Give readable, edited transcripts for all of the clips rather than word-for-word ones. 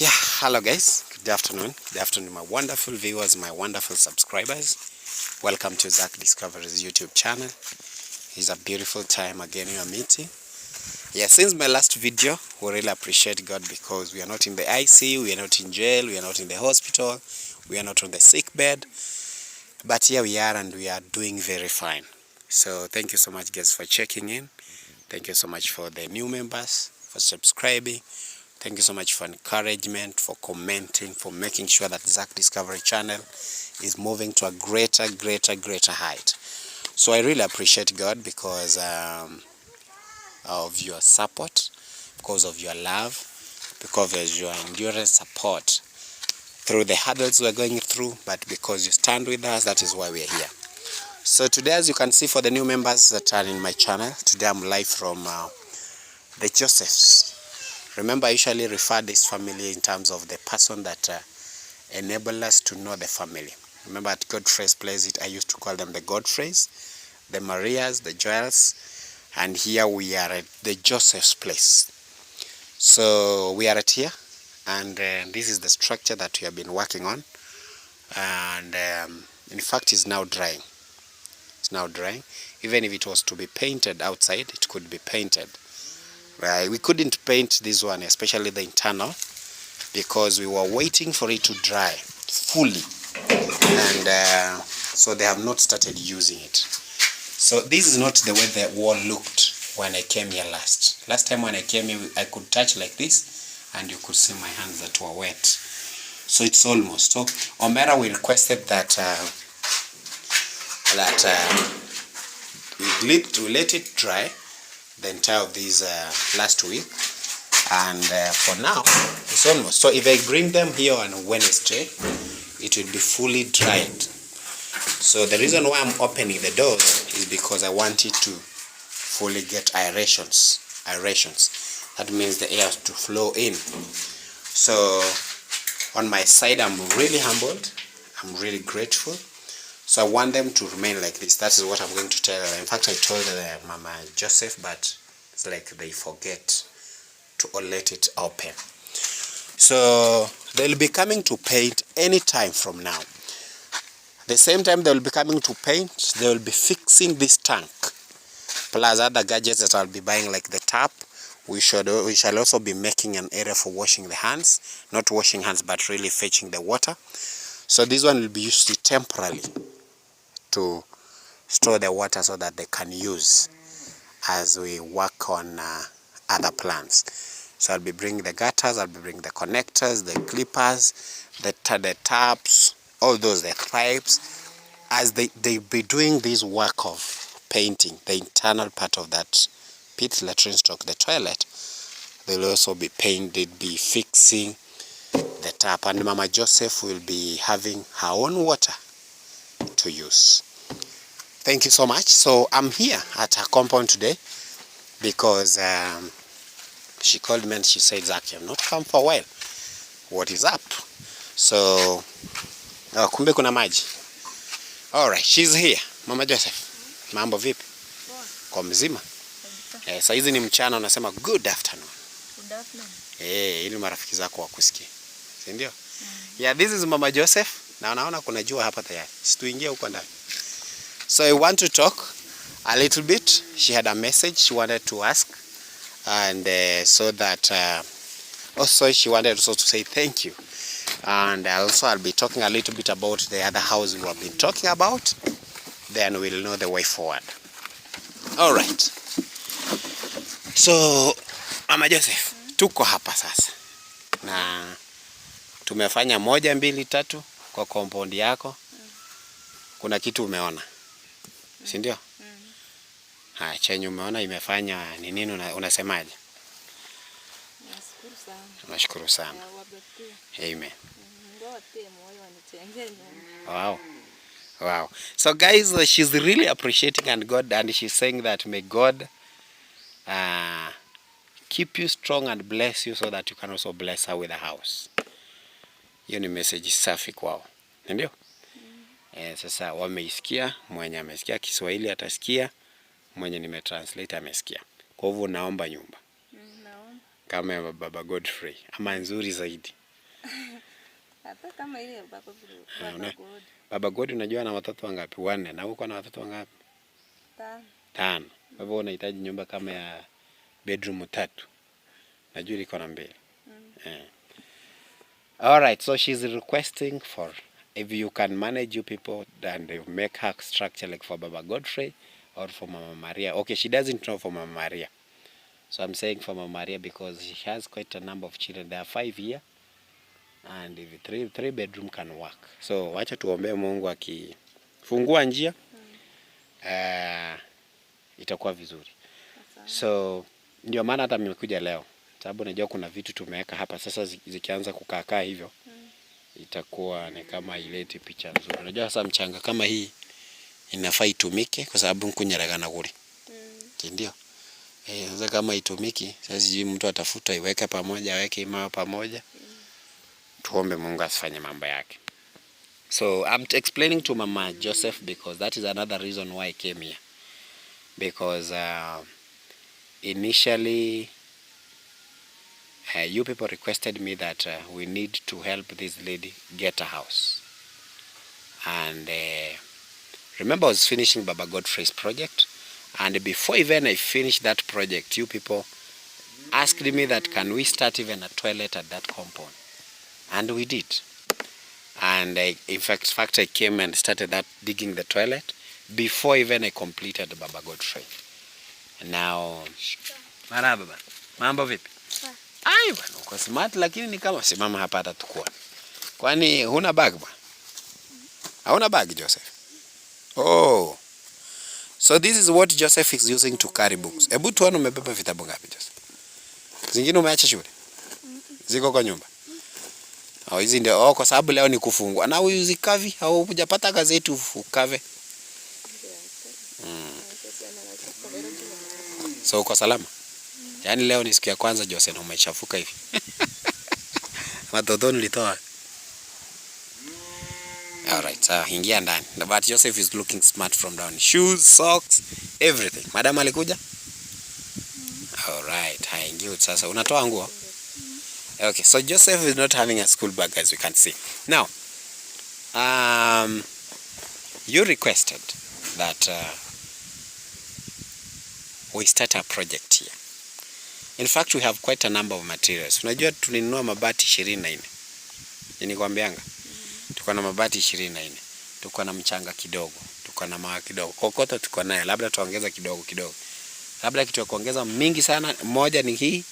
Yeah, hello guys. Good afternoon. Good afternoon, my wonderful viewers, my wonderful subscribers. Welcome to Zach Discoveries YouTube channel. It's a beautiful time again we are meeting. Yeah, since my last video, we really appreciate God because we are not in the ICU, we are not in jail, we are not in the hospital, we are not on the sick bed. But here we are and we are doing very fine. So thank you so much guys for checking in. Thank you so much for the new members, for subscribing. Thank you so much for encouragement, for commenting, for making sure that Zach Discovery channel is moving to a greater height. So I really appreciate God because of your support, because of your love, because of your endurance support through the hurdles we're going through, but because you stand with us, that is why we're here. So today, as you can see, for the new members that are in my channel, today I'm live from the Josephs. Remember, I usually refer this family in terms of the person that enabled us to know the family. Remember at Godfrey's place, I used to call them the Godfreys, the Marias, the Joels, and here we are at the Joseph's place. So we are at here, and this is the structure that we have been working on, and in fact it's now drying. It's now drying. Even if it was to be painted outside, it could be painted. We couldn't paint this one, especially the internal, because we were waiting for it to dry fully, and so they have not started using it. So this is not the way the wall looked when I came here last. Last time when I came here, I could touch like this, and you could see my hands that were wet. So it's almost. So Omera, we requested that we let it dry the entire of this last week, and for now it's almost. So if I bring them here on Wednesday, it will be fully dried. So the reason why I'm opening the doors is because I want it to fully get aerations. That means the air to flow in. So on my side, I'm really humbled, I'm really grateful. So I want them to remain like this. That is what I'm going to tell her. In fact, I told Mama Joseph, but it's like they forget to let it open. So they'll be coming to paint any time from now. The same time they'll be coming to paint, they will be fixing this tank, plus other gadgets that I'll be buying, like the tap. We shall also be making an area for washing the hands. Not washing hands, but really fetching the water. So this one will be used temporarily to store the water so that they can use as we work on other plans. So I'll be bringing the gutters, I'll be bringing the connectors, the clippers, the taps, all those, the pipes, as they be doing this work of painting the internal part of that pit, latrine stroke, the toilet. They'll also be painted, be fixing the tap, and Mama Joseph will be having her own water to use. Thank you so much. So I'm here at her compound today because she called me and she said, Zach, you have not come for a while. What is up? So kumbe kuna maji. Alright, she's here. Mama Joseph, mambo vipi? Kwa mzima? Saa hizi ni mchana, unasema good afternoon. Good afternoon. Ili marafiki zako wakusikie. Si ndio? Yeah, this is Mama Joseph. Na unaona kuna jua hapa tayari. Situingie huko ndani. So I want to talk a little bit. She had a message she wanted to ask, and so that also she wanted also to say thank you. And also I'll be talking a little bit about the other house we have been talking about. Then we'll know the way forward. All right. So Mama Joseph, tuko hapa sasa. Na tumefanya 1, 2, 3 kwa compound yako. Kuna kitu umeona? Si ndio? Haya, chenye umeona imefanya ni nini, unasemaje? Nashukuru sana. Nashukuru sana. Amen. Wow. So guys, she's really appreciating and she's saying that may God keep you strong and bless you so that you can also bless her with a house. Hiyo ni message safi kwao. Ndio? Sasa wameisikia, mwenye amesikia Kiswahili atasikia, mwenye nimetranslate amesikia. Kwa hivyo naomba nyumba. Naomba. Kama ya Baba Godfrey, ama nzuri zaidi. Hata kama ile Baba God. Baba God unajua na watoto wangapi? 4. Na uko na watoto wangapi? 5. Kwa hivyo unahitaji nyumba kama ya bedroom 3. Najua liko na 2. All right, so she's requesting for if you can manage you people and make her structure like for Baba Godfrey or for Mama Maria. Okay, she doesn't know for Mama Maria. So I'm saying for Mama Maria because she has quite a number of children. There are 5 here. And if 3 bedroom can work. So wacha tuombee Mungu akifungua njia itakuwa vizuri. So ndio maana hata nimekuja leo. Sababu najua kuna vitu tumeweka hapa sasa zikianza kukaa hivyo. Itakuwa ni kama ilete picha nzuri. Unajua sasa mchanga kama hii inafaa itumike kwa sababu nkunyaraga na guri. Ndio. Sasa kama itumiki sasa sijui mtu atafuta iweke pamoja, aweke imao pamoja. Tuombe Mungu asifanye mambo yake. So I'm explaining to Mama Joseph because that is another reason why I came here. Because initially you people requested me that we need to help this lady get a house. And remember I was finishing Baba Godfrey's project. And before even I finished that project, you people asked me that can we start even a toilet at that compound. And we did. And in fact I came and started digging the toilet before even I completed Baba Godfrey. Now, marahaba. Mambo vipi? Ai bwana, uko smart lakini ni kama simama hapa hata tukua. Kwani huna bag bwana? Hauna bag Joseph? Oh. So this is what Joseph is using to carry books. Hebu tuone umebeba vitabu ngapi Joseph? Zingine umeacha shule? Ziko kwa nyumba? Hizi ndio kwa sababu leo ni kufungwa. Na uzikavi au hujapata gazeti ukave? So uko salama? Yaani leo ni siku ya kwanza Jose na umechafuka hivi. Watoto nilitoa. All right, so ingia ndani. But Joseph is looking smart from down. Shoes, socks, everything. Madam alikuja? All right, haingia sasa. Unatoa nguo? Okay, so Joseph is not having a school bag as we can see. Now, you requested that we start a project here. In fact, we have quite a number of materials. Unajua tulinunua mabati 24. Nilikwambianga. Tuko na mabati 24. Tuko na mchanga kidogo. Tuko na mawe kidogo. Kokoto tuko nayo. Labda tuongeza kidogo. Labda kitu ya kuongeza mingi sana. Moja ni hii.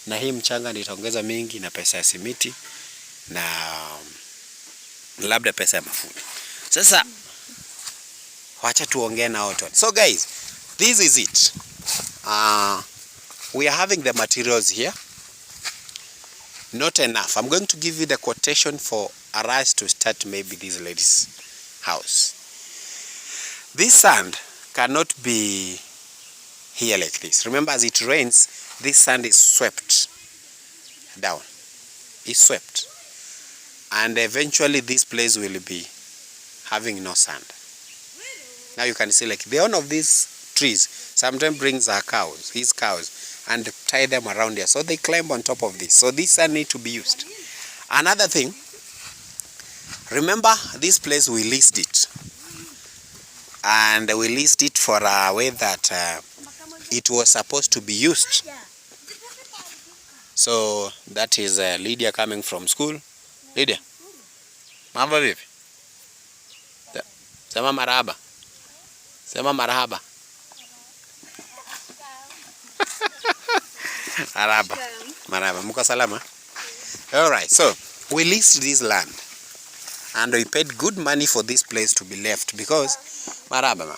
Na hii mchanga nitaongeza mingi na pesa ya simiti na labda pesa ya mafuta. Sasa wacha tuongee na watu. So guys, this is it. We are having the materials here. Not enough. I'm going to give you the quotation for a rise to start maybe this lady's house. This sand cannot be here like this. Remember, as it rains, this sand is swept down. It's swept. And eventually this place will be having no sand. Now you can see like the owner of these trees sometimes brings his cows, and tie them around here. So they climb on top of this. So this sand need to be used. Another thing, remember this place we leased it. And we leased it for a way that it was supposed to be used. So that is Lydia coming from school. Lydia, mambo vipi? Sema marahaba. Sema marahaba. Marahaba. Muko salama? Alright, so we leased this land. And we paid good money for this place to be left because marahaba.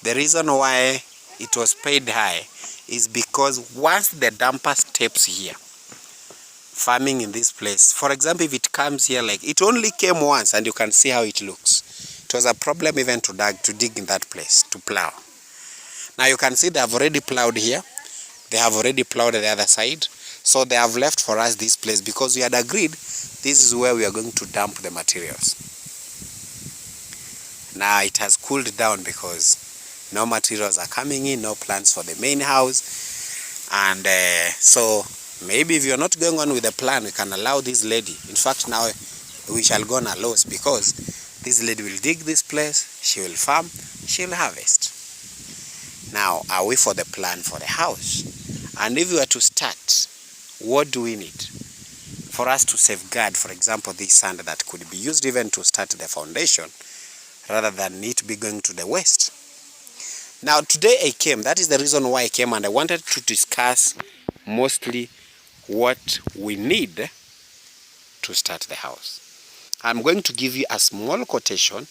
The reason why it was paid high is because once the damper steps here, farming in this place, for example, if it comes here, like it only came once and you can see how it looks. It was a problem even to dig in that place, to plow. Now you can see they have already plowed here. They have already plowed the other side. So they have left for us this place because we had agreed this is where we are going to dump the materials. Now it has cooled down because no materials are coming in, no plans for the main house. And so Maybe if you're not going on with the plan, we can allow this lady. In fact, now we shall go on a loss because this lady will dig this place, she will farm, she will harvest. Now, are we for the plan for the house? And if we were to start, what do we need? For us to safeguard, for example, this sand that could be used even to start the foundation, rather than it be going to the waste. Now, today I came, that is the reason why I came, and I wanted to discuss mostly what we need to start the house. I'm going to give you a small quotation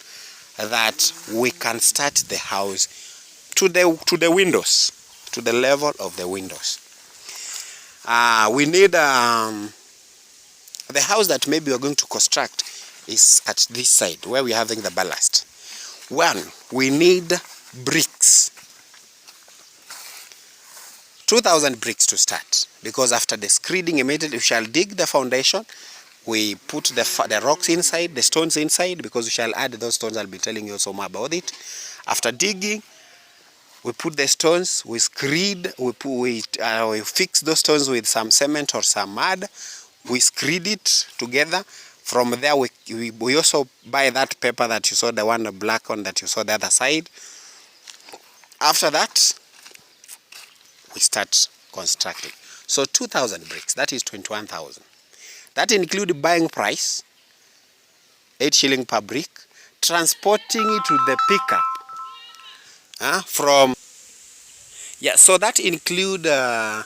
that we can start the house to the windows, to the level of the windows. We need the house that maybe we're going to construct is at this side where we're having the ballast. One, we need bricks. 2,000 bricks to start, because after the screeding immediately we shall dig the foundation. We put the rocks inside, the stones inside, because we shall add those stones. I'll be telling you also more about it. After digging, we put the stones, we screed, we fix those stones with some cement or some mud. We screed it together. From there, we also buy that paper that you saw, the one black one that you saw the other side. After that, we start constructing. So 2,000 bricks, that is 21,000. That includes buying price, 8 shillings per brick, transporting it to the pickup. So that include the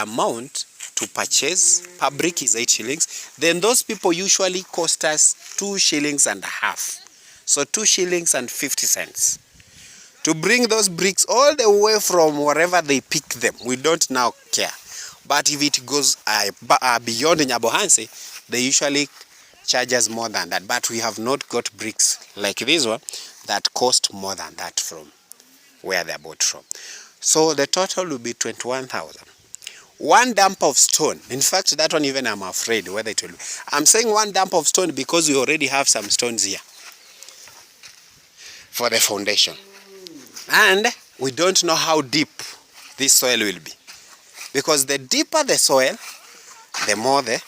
amount to purchase per brick is 8 shillings. Then those people usually cost us 2 shillings and a half. So 2 shillings and 50 cents. To bring those bricks all the way from wherever they pick them, we don't now care. But if it goes beyond Nyabohanse, they usually charge us more than that. But we have not got bricks like this one that cost more than that from where they are bought from. So the total will be 21,000. One dump of stone. In fact, that one even I'm afraid whether it will be. I'm saying one dump of stone because we already have some stones here for the foundation. And we don't know how deep this soil will be. Because the deeper the soil, the more the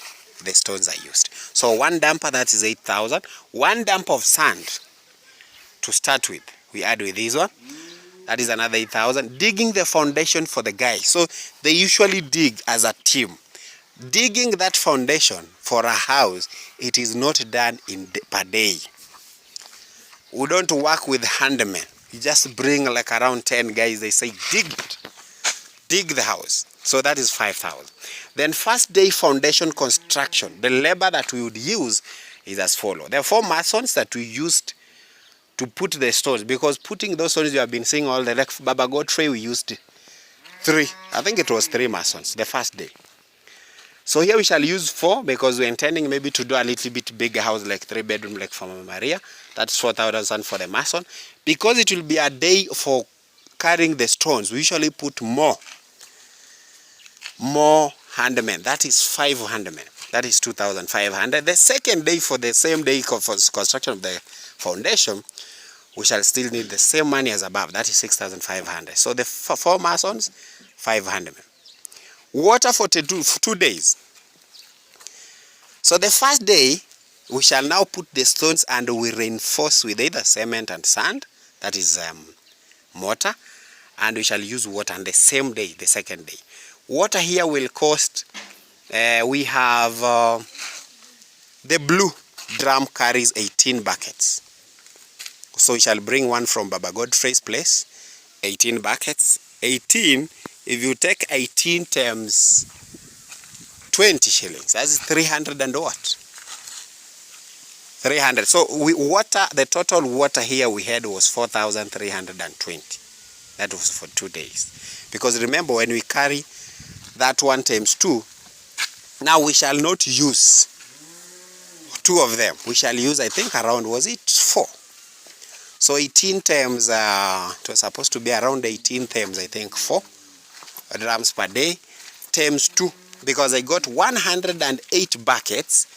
stones are used. So one dumper, that is 8,000. One dump of sand to start with, we add with this one. That is another 8,000. Digging the foundation for the guy. So they usually dig as a team. Digging that foundation for a house, it is not done per day. We don't work with handymen. You just bring like around 10 guys, they say dig it. Dig the house. So that is 5,000. Then first day foundation construction, the labor that we would use is as follows. There are 4 masons that we used to put the stones, because putting those stones you have been seeing all the, like Baba Godfrey, we used 3. I think it was 3 masons the first day. So here we shall use 4 because we're intending maybe to do a little bit bigger house, like 3-bedroom like for Mama Maria. That's 4,000 for the mason. Because it will be a day for carrying the stones, we usually put more handymen. That is 5 handymen. That is 2,500. The second day, for the same day for construction of the foundation, we shall still need the same money as above. That is 6,500. So the 4 masons, 5 handymen. Water for 2 days. So the first day, we shall now put the stones and we reinforce with either cement and sand. That is mortar. And we shall use water on the same day, the second day. Water here will cost, we have the blue drum carries 18 buckets. So we shall bring one from Baba Godfrey's place, 18 buckets. 18, if you take 18 times 20 shillings, that is 300 and what? 300. So the total water here we had was 4,320. That was for 2 days. Because remember, when we carry that 1 times 2, now we shall not use 2 of them. We shall use, I think, around, was it 4? So 18 times, it was supposed to be around 18 times, I think, 4 drums per day, times 2. Because I got 108 buckets,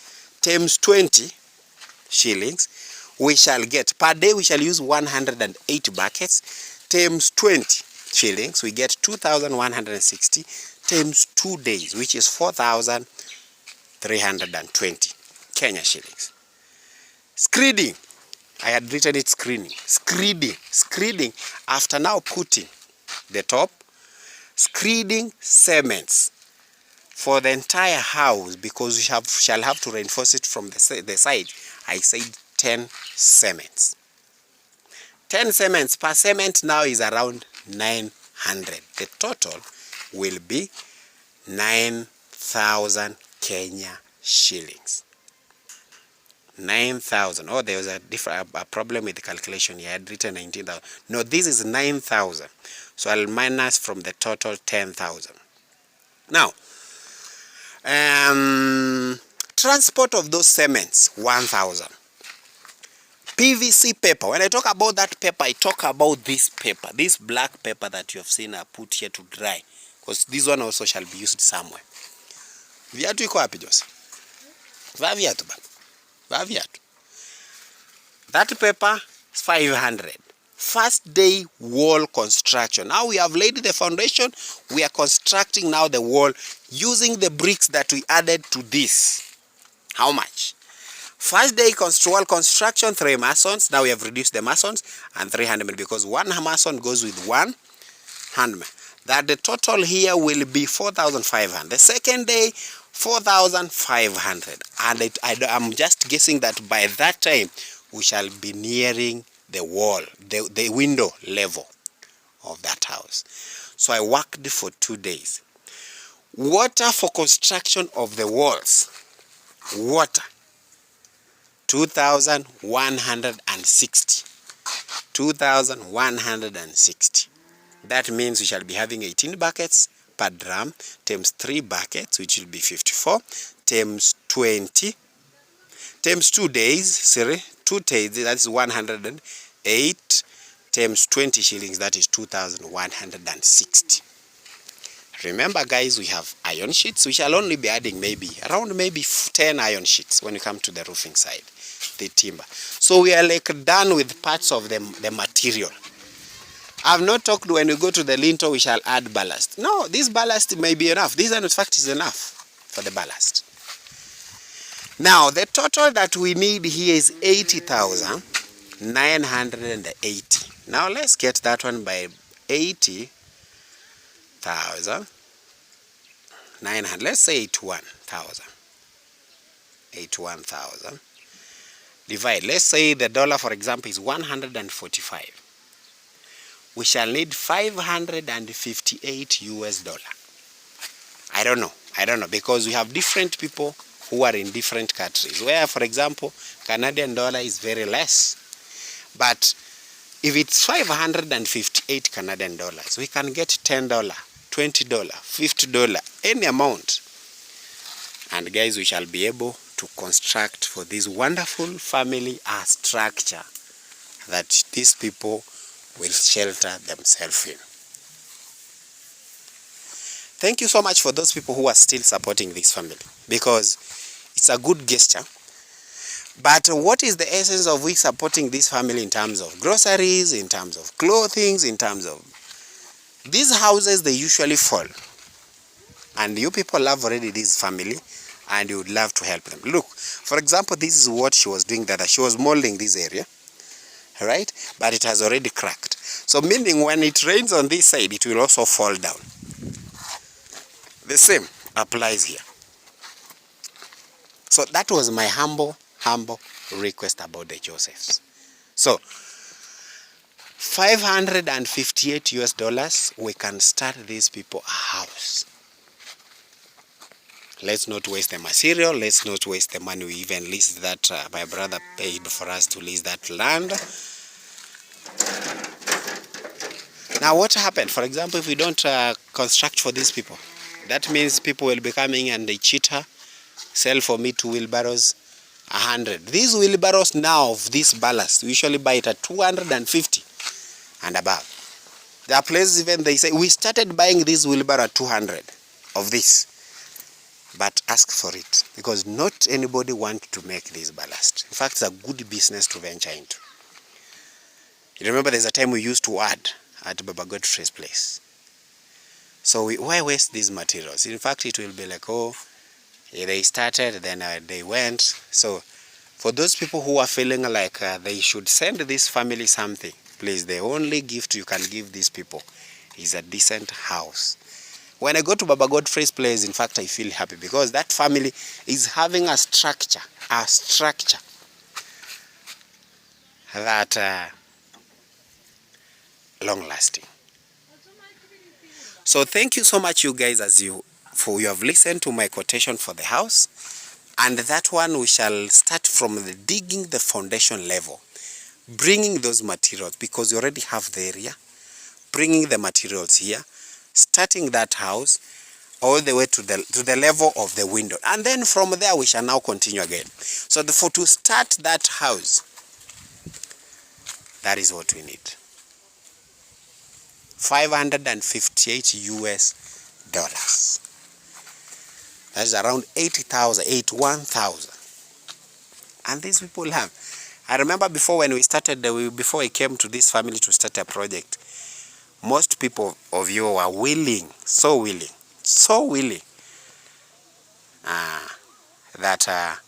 times 20 shillings. We shall get, per day we shall use 108 buckets, times 20 shillings. We get 2,160, times 2 days, which is 4,320 Kenya shillings. Screeding, I had written it screening. Screeding, after now putting the top, screeding cements for the entire house, because we shall have to reinforce it from the side. I said 10 cements. 10 cements per cement now is around 900. The total will be 9,000 Kenya shillings. 9,000. Oh, there was a problem with the calculation here. I had written 19,000. No, this is 9,000. So I'll minus from the total 10,000. Now, transport of those cements, 1,000. PVC paper. When I talk about that paper, I talk about this paper, this black paper that you have seen I put here to dry, because this one also shall be used somewhere. Viatu iko wapi Jose? Va viatu ba. Va viatu. That paper is 500. First day wall construction. Now we have laid the foundation. We are constructing now the wall using the bricks that we added to this. How much? First day wall construction, 3 masons. Now we have reduced the masons and 300 because 1 mason goes with 1 handman. That the total here will be 4,500. The second day, 4,500. And I'm just guessing that by that time, we shall be nearing the wall, the window level of that house. So I worked for 2 days. Water for construction of the walls. Water. 2,160. 2,160. That means we shall be having 18 buckets per drum times 3 buckets, which will be 54, times 20, times 2 days, 2 days, that's 108, times 20 shillings, that is 2,160. Remember guys, we have iron sheets. We shall only be adding around 10 iron sheets when we come to the roofing side, the timber. So we are like done with parts of the material. I've not talked when we go to the lintel we shall add ballast. No, this ballast may be enough. This in fact is enough for the ballast. Now the total that we need here is 80,980. Now let's get that one by 80,900. Let's say 81,000. 81,000. Divide. Let's say the dollar, for example, is 145. We shall need 558 US dollar. I don't know, because we have different people who are in different countries. Where, for example, Canadian dollar is very less. But if it's 558 Canadian dollars, we can get $10, $20, $50, any amount. And guys, we shall be able to construct for this wonderful family a structure that these people will shelter themselves in. Thank you so much for those people who are still supporting this family, because it's a good gesture. But what is the essence of we supporting this family in terms of groceries, in terms of clothing, in terms of these houses? They usually fall, and you people love already this family and you would love to help them. Look, for example, this is what she was doing, that she was molding this area, right? But it has already cracked. So meaning when it rains on this side, it will also fall down. The same applies here. So that was my humble request about the Josephs. So 558 US dollars, we can start these people a house. Let's not waste the material. Let's not waste the money. We even leased that, my brother paid for us to lease that land. Now what happened? For example, if we don't construct for these people, that means people will be coming and they cheater, sell for me 2 wheelbarrows, 100. These wheelbarrows now of this ballast, we usually buy it at 250 and above. There are places even they say, we started buying this wheelbarrow at 200 of this. But ask for it, because not anybody wants to make this ballast. In fact, it's a good business to venture into. You remember there's a time we used to add at Baba Godfrey's place. So why waste these materials? In fact, it will be like, oh, they started, then they went. So for those people who are feeling like they should send this family something, please, the only gift you can give these people is a decent house. When I go to Baba Godfrey's place, in fact, I feel happy because that family is having a structure that long lasting. So thank you so much, you guys, you have listened to my quotation for the house. And that one, we shall start from the digging the foundation level, bringing those materials, because you already have the area, bringing the materials here, starting that house all the way to the level of the window, and then from there we shall now continue again. So to start that house, that is what we need. $558 US. That's around 81,000. And these people have. I remember before when we started, before I came to this family to start a project, most people of you were willing, so willing, that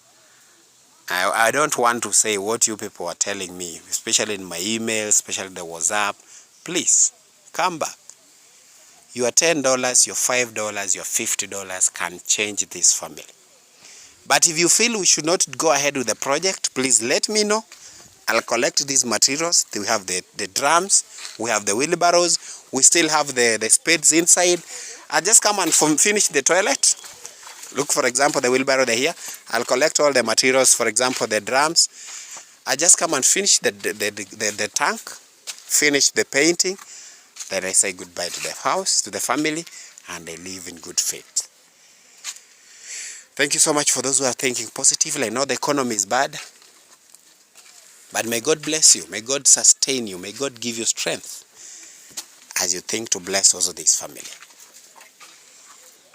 I don't want to say what you people are telling me, especially in my email, especially the WhatsApp. Please, come back. Your $10, your $5, your $50 can change this family. But if you feel we should not go ahead with the project, please let me know. I'll collect these materials. We have the drums, we have the wheelbarrows, we still have the spades inside. I'll just come and finish the toilet. Look, for example, the wheelbarrow here. I'll collect all the materials, for example, the drums. I just come and finish the tank, finish the painting. Then I say goodbye to the house, to the family, and I live in good faith. Thank you so much for those who are thinking positively. I know the economy is bad, but may God bless you. May God sustain you. May God give you strength as you think to bless also this family.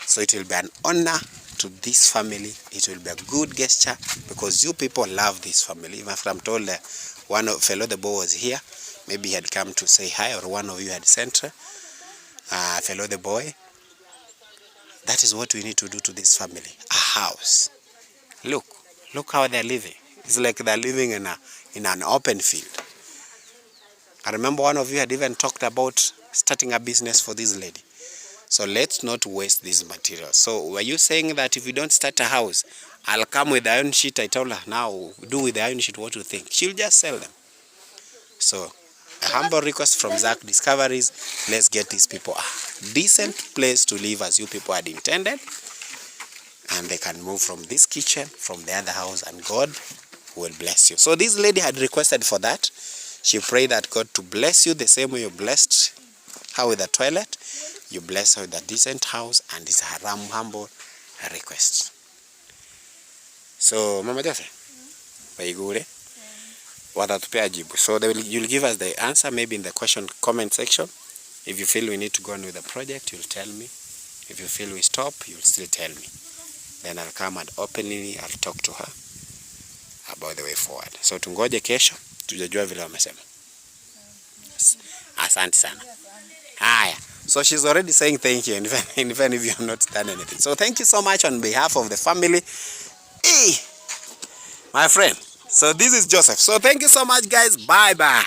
So it will be an honor to this family. It will be a good gesture because you people love this family. In fact, I'm told one of fellow the boy was here. Maybe he had come to say hi, or one of you had sent her. Fellow the boy. That is what we need to do to this family. A house. Look how they're living. It's like they're living in an open field. I remember one of you had even talked about starting a business for this lady. So let's not waste these materials. So were you saying that if you don't start a house, I'll come with the iron sheet? I told her, now do with the iron sheet what you think. She'll just sell them. So a humble request from Zack Discoveries, let's get these people a decent place to live as you people had intended. And they can move from this kitchen, from the other house, and God will bless you. So this lady had requested for that. She prayed that God to bless you the same way you blessed her with a toilet. You bless her with a decent house, and it's her humble request. So Mama Jose, so you'll give us the answer maybe in the comment section. If you feel we need to go on with the project, you'll tell me. If you feel we stop, you'll still tell me. Then I'll come and openly I'll talk to her about the way forward. So tungoje kesho, tujajua vile wamesema. Asante sana. Haya. So she's already saying thank you, even if you have not done anything. So thank you so much on behalf of the family. Hey, my friend. So this is Joseph. So thank you so much, guys. Bye-bye.